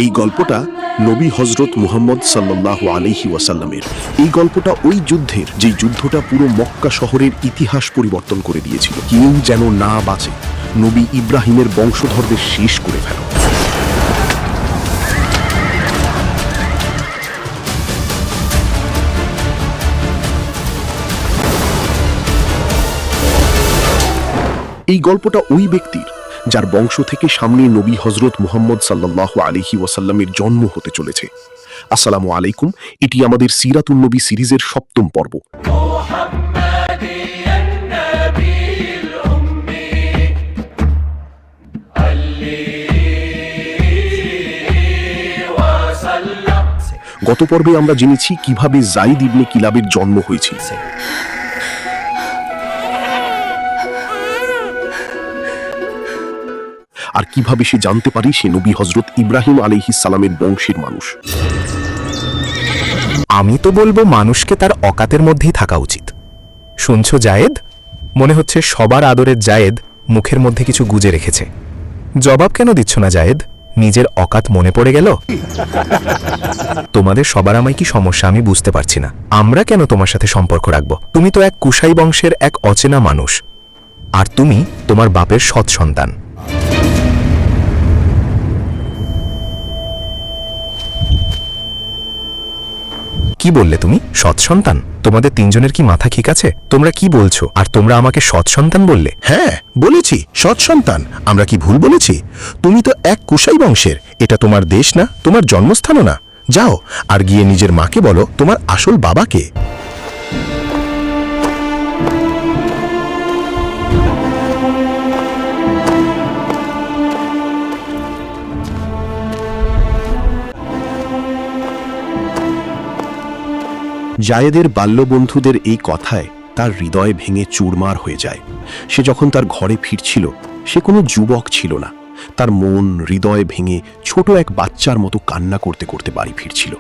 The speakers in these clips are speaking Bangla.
এই গল্পটা নবী হজরত মুহাম্মদ সাল্লাল্লাহু আলাইহি ওয়াসাল্লামের। এই গল্পটা ওই যুদ্ধের, যে যুদ্ধটা পুরো মক্কা শহরের ইতিহাস পরিবর্তন করে দিয়েছিল। কেউ যেন না বাঁচে, নবী ইব্রাহিমের বংশধরদের শেষ করে ফেল। এই গল্পটা ওই ব্যক্তির যার বংশ থেকে সামনে নবী হজরত মুহাম্মদ সাল্লাল্লাহু আলাইহি ওয়াসাল্লামের জন্ম হতে চলেছে। আসসালামু আলাইকুম, এটি আমাদের সিরাতুন নবী সিরিজের ৭ম পর্ব। গত পর্বে আমরা জেনেছি কিভাবে যায়েদ ইবনে কিলাবের জন্ম হয়েছিল, আর কিভাবে সে জানতে পারে সে নবী হজরত ইব্রাহিম আলাইহিস সালামের বংশের মানুষ। আমি তো বলবো মানুষকে তার অকাতের মধ্যেই থাকা উচিত। শুনছো জায়েদ? মনে হচ্ছে সবার আদরের জায়েদ মুখের মধ্যে কিছু গুজে রেখেছে। জবাব কেন দিচ্ছ না জায়েদ? নিজের অকাত মনে পড়ে গেল? তোমাদের সবার আমায় কি সমস্যা আমি বুঝতে পারছি না। আমরা কেন তোমার সাথে সম্পর্ক রাখবো? তুমি তো এক কুশাই বংশের এক অচেনা মানুষ, আর তুমি তোমার বাপের সৎ সন্তান। কি বললে তুমি? সৎ সন্তান? তোমাদের তিনজনের কি মাথা ঠিক আছে? তোমরা কি বলছো? আর তোমরা আমাকে সৎ সন্তান বললে? হ্যাঁ বলেছি, সৎ সন্তান। আমরা কি ভুল বলেছি? তুমি তো এক কুশাই বংশের। এটা তোমার দেশ না, তোমার জন্মস্থানও না। যাও আর গিয়ে নিজের মাকে বলো তোমার আসল বাবাকে। জায়েদের বাল্যবন্ধুদের এই কথায় তার হৃদয় ভেঙে চুরমার হয়ে যায়। সে যখন তার ঘরে ফিরছিল, সে কোনো যুবক ছিল না। তার মন হৃদয় ভেঙে ছোট এক বাচ্চার মতো কান্না করতে করতে বাড়ি ফিরছিল।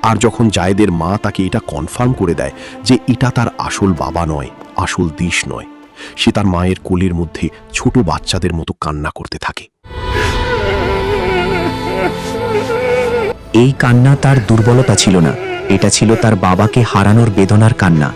আর যখন জায়েদের মা তাকে এটা কনফার্ম করে দেয় যে এটা তার আসল বাবা নয়, আসল দেশ নয়, সে তার মায়ের কোলের মধ্যে ছোট বাচ্চাদের মতো কান্না করতে থাকে। এই কান্না তার দুর্বলতা ছিল না, এটা ছিল তার বাবাকে হারানোর বেদনার কান্না।